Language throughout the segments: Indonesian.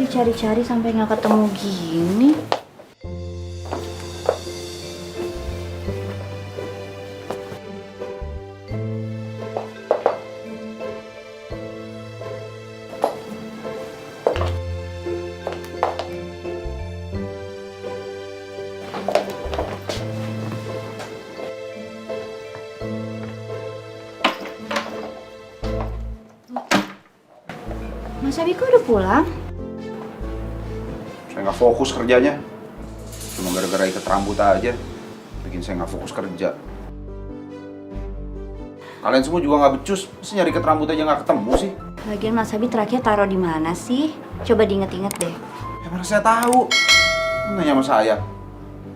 dicari-cari sampai nggak ketemu gini? Mas Abi kok udah pulang? Saya nggak fokus kerjanya. Cuma gara-gara ikat rambut aja bikin saya nggak fokus kerja. Kalian semua juga nggak becus, masa nyari ikat rambut aja nggak ketemu sih? Lagian Mas Abi terakhir taruh di mana sih? Coba diinget-inget deh. Ya mana saya tahu. Nanya sama saya.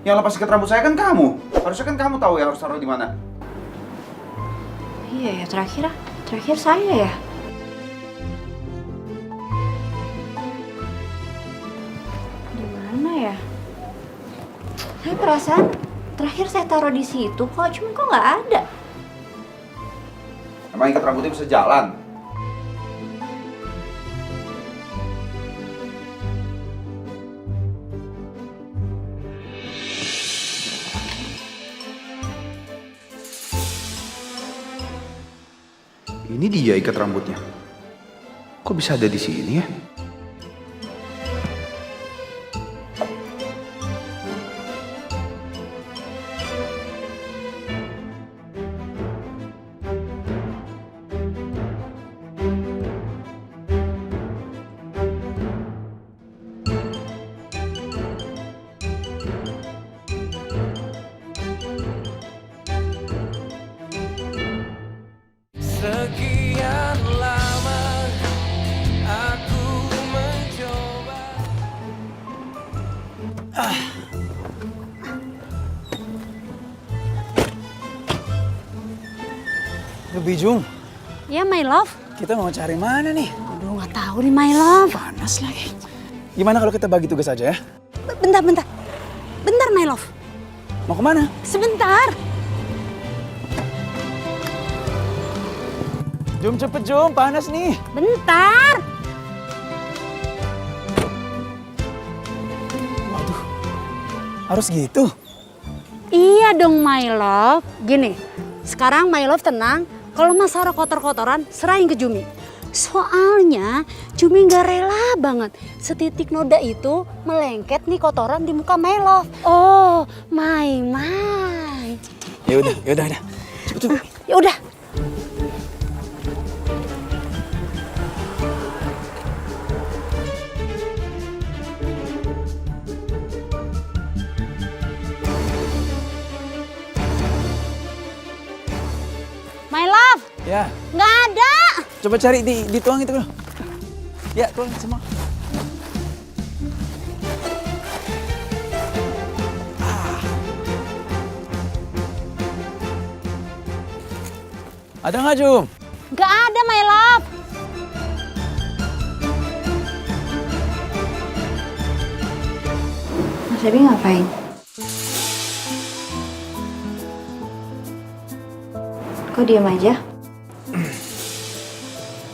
Yang lepas ikat rambut saya kan kamu. Harusnya kan kamu tahu yang harus taruh di mana. Iya ya, terakhir saya ya. Di mana ya? Saya perasaan terakhir saya taruh di situ kok, cuma kok nggak ada. Emang ikat rambutnya bisa jalan? Ini dia ikat rambutnya. Kok bisa ada di sini ya? Sekian lama aku mencoba. Lebih Jung, Ya, my love. kita mau cari mana nih? Aduh, nggak tahu nih, my love. Panas lagi. Gimana kalau kita bagi tugas aja ya? Bentar. Bentar, my love. Mau kemana? Sebentar. Jum, cepet Jum, panas nih. Bentar. Waduh, harus gitu? Iya dong, my love. Gini, sekarang my love tenang. Kalau masalah kotor-kotoran, serahin ke Jumi. Soalnya Jumi nggak rela banget setitik noda itu melengket nih kotoran di muka my love. Oh, my. Ya udah. Cepet. Ya udah. My love, Ya, nggak ada. coba cari dituang itu loh. Ya, tuang semua. Ada nggak Jum? Nggak ada, my love. Mas Abi ngapain? Kok diam aja?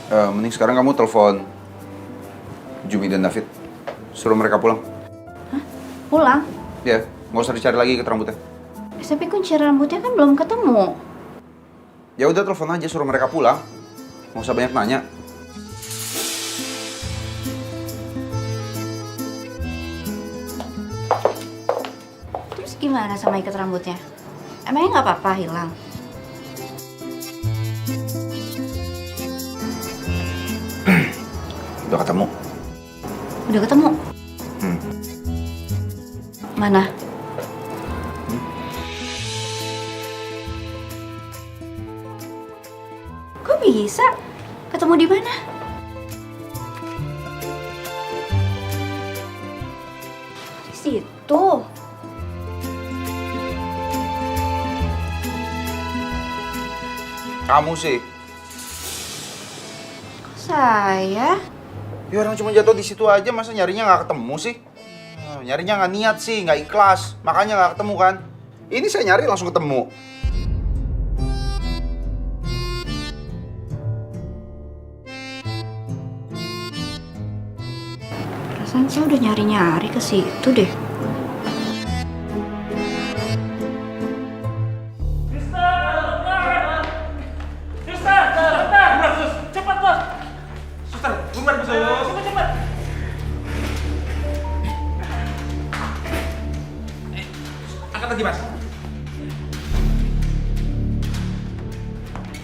Mending sekarang kamu telepon Jumi dan David. Suruh mereka pulang. Pulang? Ya, nggak usah dicari lagi ikat rambutnya. Tapi kunci rambutnya kan belum ketemu. Ya udah telepon aja, suruh mereka pulang. Nggak usah banyak nanya. Terus gimana sama ikat rambutnya? Emangnya nggak apa-apa hilang? Udah ketemu. Udah ketemu? Hmm. Mana? Kok bisa? Ketemu di mana? Di situ. Kamu sih. Kok saya? Ya orang cuma jatuh di situ aja, masa nyarinya nggak ketemu sih? Nyarinya nggak niat sih, nggak ikhlas, makanya nggak ketemu kan? Ini saya nyari langsung ketemu. Perasaan saya udah nyari-nyari ke situ deh.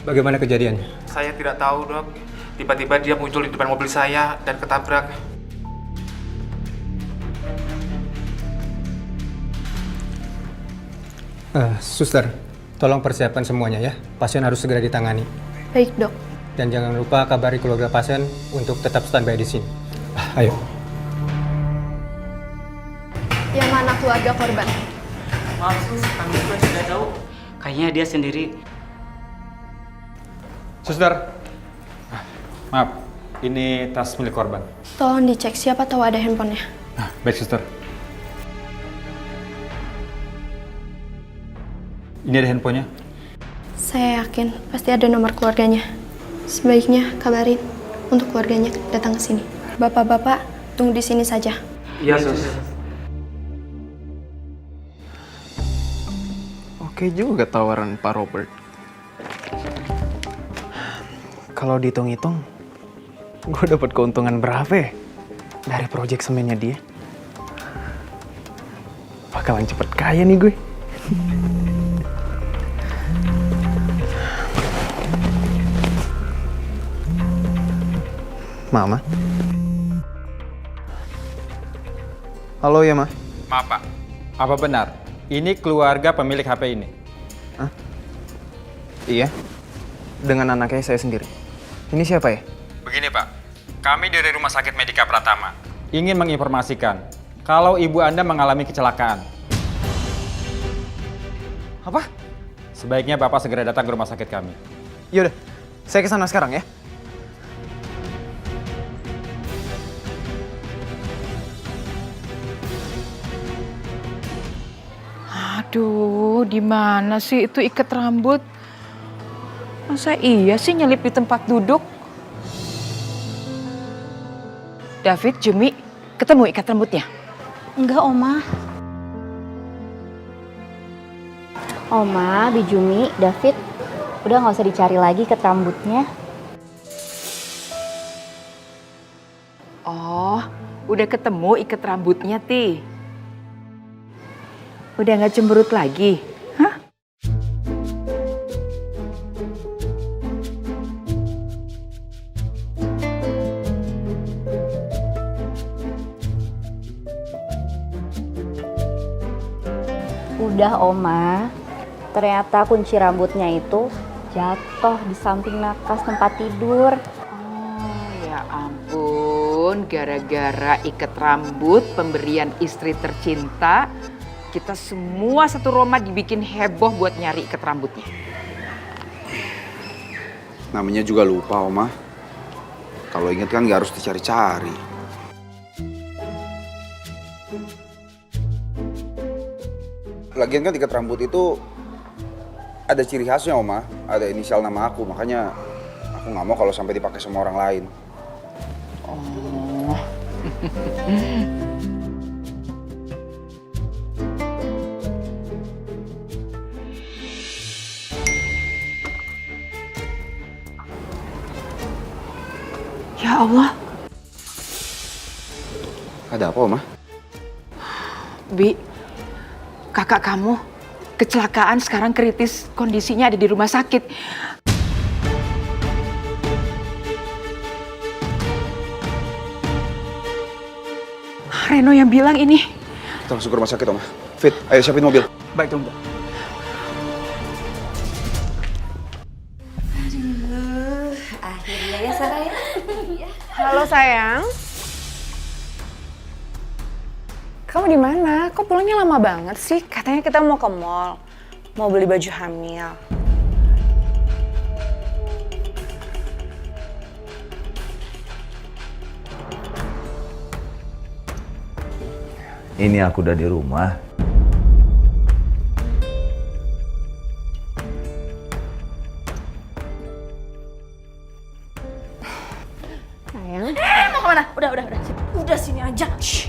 Bagaimana kejadiannya? Saya tidak tahu, Dok. Tiba-tiba dia muncul di depan mobil saya dan ketabrak. Suster, tolong persiapkan semuanya ya. Pasien harus segera ditangani. Baik, Dok. Dan jangan lupa kabari keluarga pasien untuk tetap standby di sini. Ayo. Yang mana keluarga korban? Maaf, Sus, kami juga sudah tahu. Kayaknya dia sendiri. Suster, maaf, ini tas milik korban. Tolong dicek siapa tahu ada handphonenya. Baik, suster. Ini ada handphonenya. Saya yakin pasti ada nomor keluarganya. Sebaiknya kabarin untuk keluarganya datang ke sini. Bapak-bapak, tunggu di sini saja. Iya, Sus. Oke juga tawaran Pak Robert. Kalau dihitung-hitung, gue dapat keuntungan berapa ya dari proyek semennya dia? Bakalan cepet kaya nih gue. Mama? Halo ya, Ma? Maaf, Pak. Apa benar? Ini keluarga pemilik HP ini? Hah? Iya, dengan anaknya saya sendiri. Ini siapa ya? Begini, Pak. Kami dari Rumah Sakit Medika Pratama ingin menginformasikan kalau ibu Anda mengalami kecelakaan. Apa? Sebaiknya Bapak segera datang ke rumah sakit kami. Yaudah, saya kesana sekarang ya. Aduh, di mana sih itu ikat rambut? Masa iya sih nyelip di tempat duduk? David, Jumi, ketemu ikat rambutnya? Enggak, Oma. Oma, Bijumi, David, udah nggak usah dicari lagi ikat rambutnya. Oh, udah ketemu ikat rambutnya, Ti. Udah nggak cemberut lagi? Hah? Udah, Oma. Ternyata kunci rambutnya itu jatuh di samping nakas tempat tidur. Oh, ya ampun. Gara-gara ikat rambut pemberian istri tercinta, kita semua satu rumah dibikin heboh buat nyari ikat rambutnya. Namanya juga lupa, Oma. Kalau inget kan nggak harus dicari-cari. Lagian kan ikat rambut itu ada ciri khasnya, Oma. Ada inisial nama aku, makanya aku nggak mau kalau sampai dipakai sama orang lain. Oh. Ya Allah. Ada apa, Oma? Bi, kakak kamu kecelakaan sekarang kritis, kondisinya ada di rumah sakit. Reno yang bilang ini. Kita langsung ke rumah sakit, Oma. Fit, ayo siapin mobil. Baik, Tunggu. Akhirnya ya, Sarah ya. Halo sayang. Kamu di mana? Kok pulangnya lama banget sih? Katanya kita mau ke mall. Mau beli baju hamil. Ini aku udah di rumah. Sayang. kemana? Udah sini aja. Shh.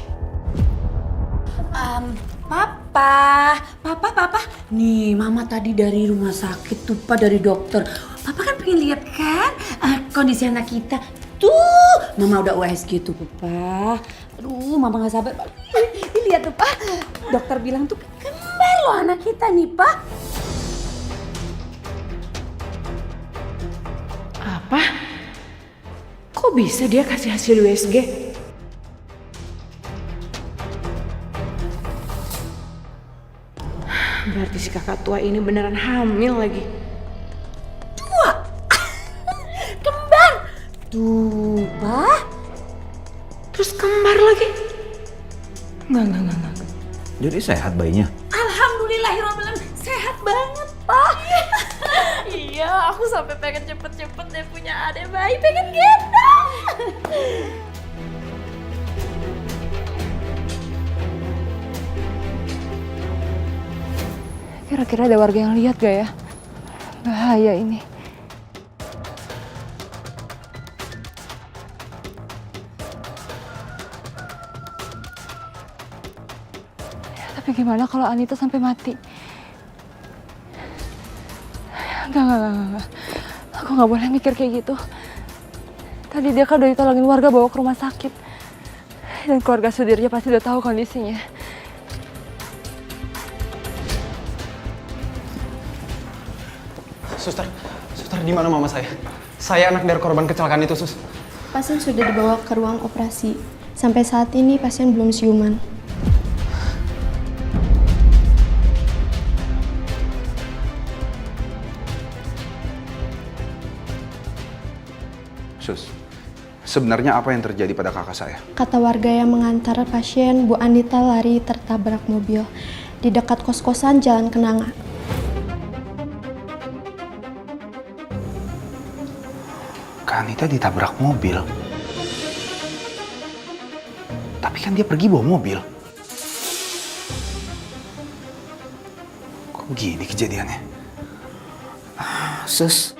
Papa. Nih, Mama tadi dari rumah sakit tuh, Pak, dari dokter. Papa kan pengen lihat kan kondisi anak kita. Tuh, Mama udah USG tuh, Papa. Aduh, Mama gak sabar. Lihat tuh, Pak. Dokter bilang tuh kembar loh anak kita nih, Pak. Apa? Kok bisa dia kasih hasil USG? Berarti si kakak tua ini beneran hamil lagi. Kembar. Tuh, Pak. Terus kembar lagi. Enggak. Jadi sehat bayinya? Alhamdulillahirrahmanirrahim. Sehat banget, Pak. Iya, aku sampai pengen cepet-cepet deh punya adek bayi, pengen gendong. Kira-kira ada warga yang lihat gak ya? Bahaya ini. Tapi gimana kalau Anita sampai mati? Enggak. Aku gak boleh mikir kayak gitu. Tadi dia kan udah ditolongin warga bawa ke rumah sakit. Dan keluarga Sudirja pasti udah tahu kondisinya. Suster, di mana mama saya? Saya anak dari korban kecelakaan itu, Sus. Pasien sudah dibawa ke ruang operasi. Sampai saat ini pasien belum siuman. Sus, sebenarnya apa yang terjadi pada kakak saya? Kata warga yang mengantar pasien, Bu Anita lari tertabrak mobil di dekat kos-kosan Jalan Kenanga. Kak Anita ditabrak mobil. Tapi kan dia pergi bawa mobil. Kok begini kejadiannya? Sus,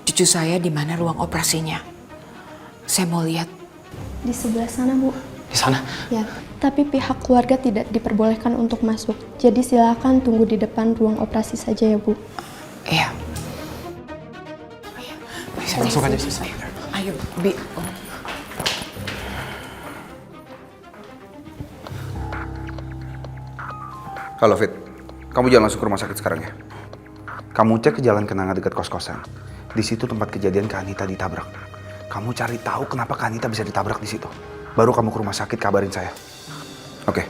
cucu saya di mana ruang operasinya? Saya mau lihat. Di sebelah sana, Bu. Di sana? Ya, tapi pihak keluarga tidak diperbolehkan untuk masuk. Jadi silakan tunggu di depan ruang operasi saja ya, Bu. Iya. Saya masuk aja, Sus. Ayo, Bi. Halo Fit, kamu jangan langsung ke rumah sakit sekarang ya. Kamu cek ke Jalan Kenanga dekat kos-kosan. Di situ tempat kejadian Kak Anita ditabrak. Kamu cari tahu kenapa Kak Anita bisa ditabrak di situ. Baru kamu ke rumah sakit kabarin saya. Oke.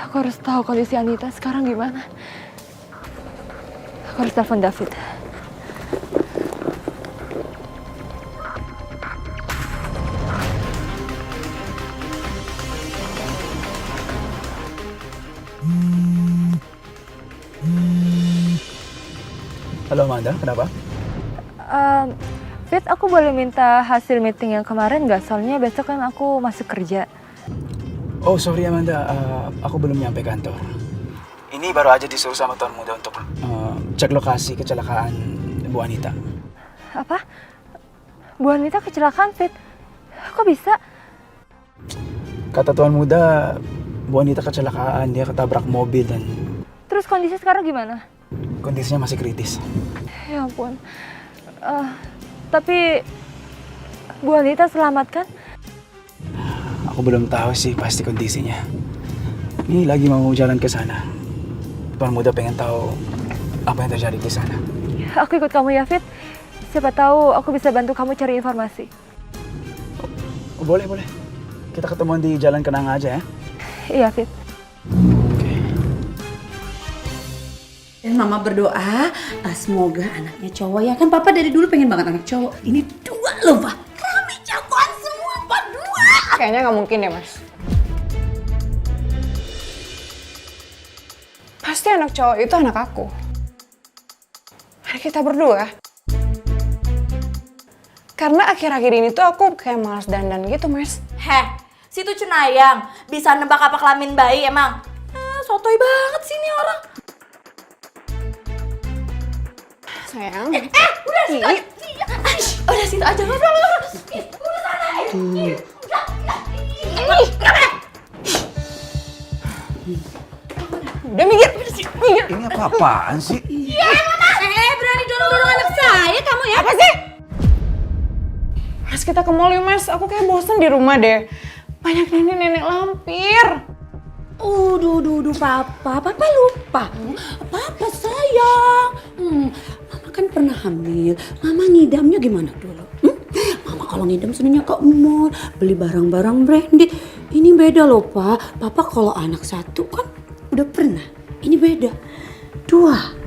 Aku harus tahu kondisi Anita sekarang gimana. Aku harus telepon David. Halo Amanda, kenapa? Fit, aku boleh minta hasil meeting yang kemarin nggak? Soalnya besok kan aku masuk kerja. Oh sorry Amanda, aku belum nyampe kantor. Ini baru aja disuruh sama Tuan Muda untuk cek lokasi kecelakaan Bu Anita. Apa? Bu Anita kecelakaan, Fit? Kok bisa? Kata Tuan Muda, Bu Anita kecelakaan, dia ketabrak mobil dan Terus kondisi sekarang gimana? kondisinya masih kritis. Ya ampun. Tapi Bu Anita selamat kan? Aku belum tahu sih pasti kondisinya. Ini lagi mau jalan ke sana. Tuan Muda pengen tahu apa yang terjadi di sana. Aku ikut kamu ya, Fit. Siapa tahu aku bisa bantu kamu cari informasi. Oh, boleh. Kita ketemuan di Jalan Kenanga aja ya. Iya, Fit. Dan Mama berdoa semoga anaknya cowok ya. Kan Papa dari dulu pengen banget anak cowok. Ini 2 loh, Pak. Rame jagoan semua, Pak, 2. Kayaknya nggak mungkin ya, Mas. Pasti anak cowok itu anak aku. Anak kita berdua. Karena akhir-akhir ini tuh aku kayak malas dandan gitu, Mas. Heh, situ cenayang. Bisa nebak apa kelamin bayi emang? Sotoy banget sih ini orang. sayang. Udah situ aja. Udah situ aja. Udah. Udah minggir. Ini apa-apaan sih? Iya, Mama. Berani dorong-dorong anak saya kamu ya? Apa sih? Mas, kita ke mall yuk, Mas. Aku kayak bosen di rumah deh. Banyak nenek-nenek lampir. Duh, Papa lupa. Papa sayang. Mama kan pernah hamil. Mama ngidamnya gimana dulu? Mama kalau ngidam senangnya ke mall, beli barang-barang branded. Ini beda loh, Pak. Papa kalau anak satu kan udah pernah. Ini beda. 2.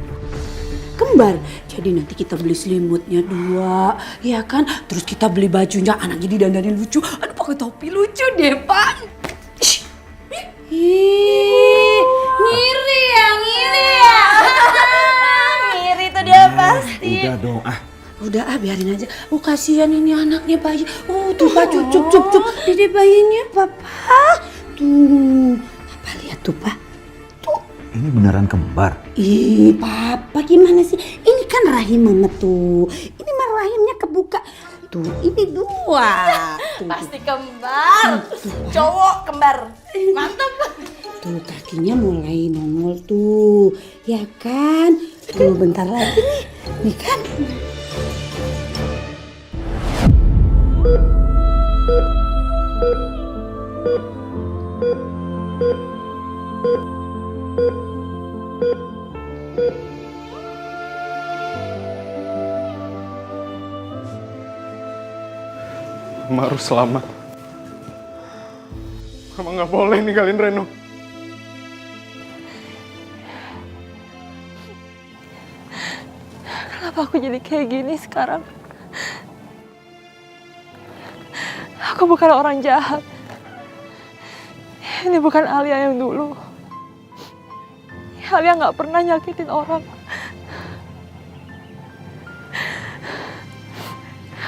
Kembar. Jadi nanti kita beli selimutnya 2, ya kan? Terus kita beli bajunya, anaknya didandanin lucu. Aduh, pakai topi lucu deh, Pak. Ngiri ya. Ngiri tuh dia pasti. Udah dong, Udah biarin aja. Kasihan ini anaknya bayi. Tuh Pak, cup. Dede bayinya, Papa. Tuh, Papa lihat tuh, Pak. ini beneran kembar. Ih, Papa gimana sih? Ini kan rahim Mama tuh. Ini mah rahimnya kebuka. Tuh, ini 2. Pasti kembar. Cowok kembar. Mantap. Tuh, kakinya mulai nongol tuh. Ya kan? Tuh, bentar lagi nih. Nih kan? Mama harus selamat. Mama nggak boleh ninggalin Reno. Kenapa aku jadi kayak gini sekarang? Aku bukan orang jahat. Ini bukan Alia yang dulu. Alia nggak pernah nyakitin orang.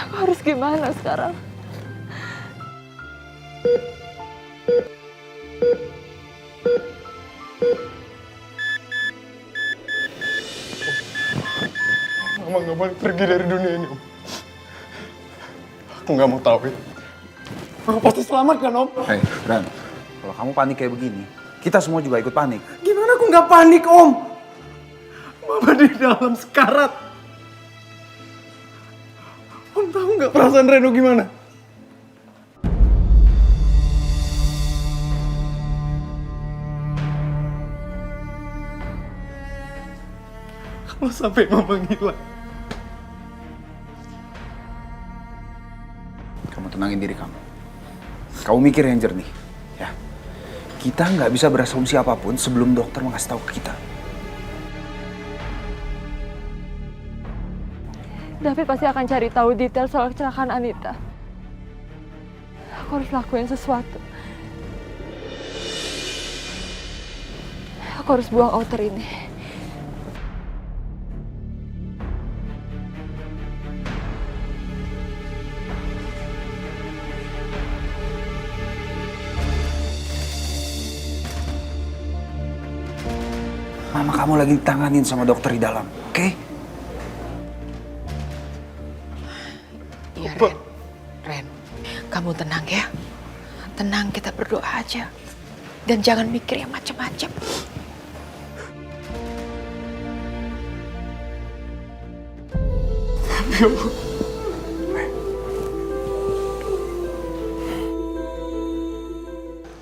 Aku harus gimana sekarang? Mama nggak boleh pergi dari dunia ini, Om. Aku nggak mau tahu ya. Aku pasti selamat kan, Om? Hei, Ran. Kalau kamu panik kayak begini, kita semua juga ikut panik. Gimana aku nggak panik, Om? Mama di dalam sekarat. Om tahu nggak perasaan Reno gimana? Kalau sampai Mama ngilang. Kamu tenangin diri kamu. Kamu mikir yang jernih, ya. Kita nggak bisa berasumsi apapun sebelum dokter mengasih tahu ke kita. David pasti akan cari tahu detail soal kecelakaan Anita. Aku harus lakuin sesuatu. Aku harus buang outer ini. Mama kamu lagi ditanganin sama dokter di dalam, oke? Iya, Ren, kamu tenang ya. Tenang, kita berdoa aja. Dan jangan mikir yang macam-macam.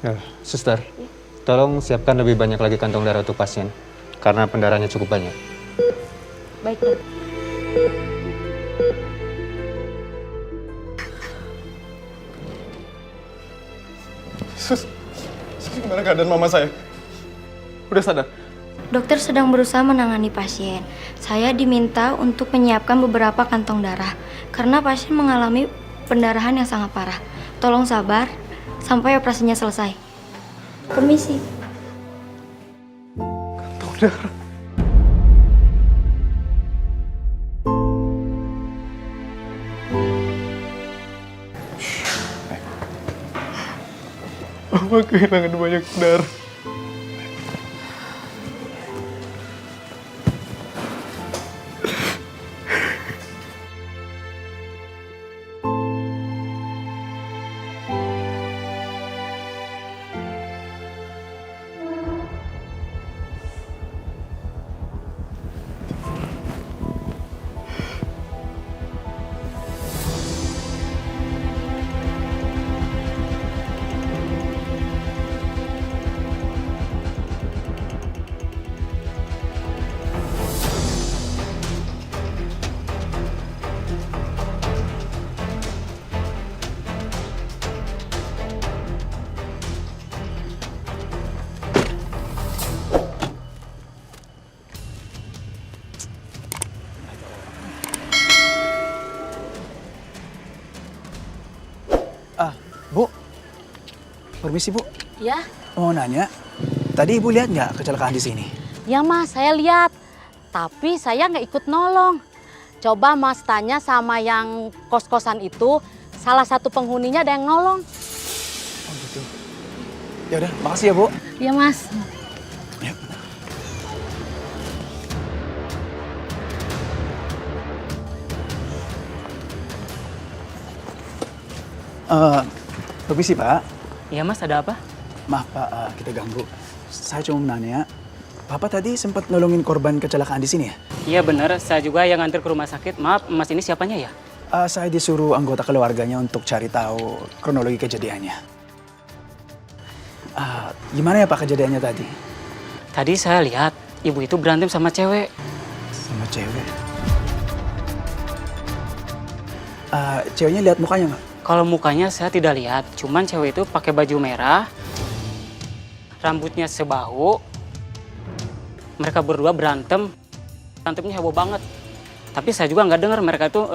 Ya, suster, tolong siapkan lebih banyak lagi kantong darah untuk pasien. Karena pendarahannya cukup banyak. Baik, Dok. Sus, gimana keadaan mama saya? Udah sadar? Dokter sedang berusaha menangani pasien. Saya diminta untuk menyiapkan beberapa kantong darah karena pasien mengalami pendarahan yang sangat parah. Tolong sabar sampai operasinya selesai. Permisi. Kantong darah. Mama kehilangan banyak darah. Bu, permisi Bu. Ya, Mau nanya, tadi Ibu lihat nggak kecelakaan di sini? ya Mas, saya lihat. Tapi saya nggak ikut nolong. Coba Mas tanya sama yang kos-kosan itu, salah satu penghuninya ada yang nolong. Oh gitu. Ya udah, makasih ya Bu. Iya Mas. Permisi Pak. Iya Mas, ada apa? Maaf Pak, kita ganggu. Saya cuma mau nanya, Bapak tadi sempat nolongin korban kecelakaan di sini ya? Iya benar, saya juga yang nganter ke rumah sakit. Maaf, Mas ini siapanya ya? Saya disuruh anggota keluarganya untuk cari tahu kronologi kejadiannya. Gimana ya Pak kejadiannya tadi? Tadi saya lihat ibu itu berantem sama cewek. Sama cewek? Ceweknya lihat mukanya nggak? Kalau mukanya saya tidak lihat, cuman cewek itu pakai baju merah, rambutnya sebahu. Mereka berdua berantemnya heboh banget. Tapi saya juga nggak dengar mereka itu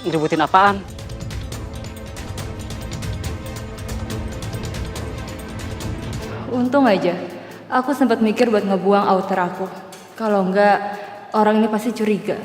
ngeributin apaan. Untung aja, aku sempat mikir buat ngebuang outer aku. Kalau enggak, orang ini pasti curiga.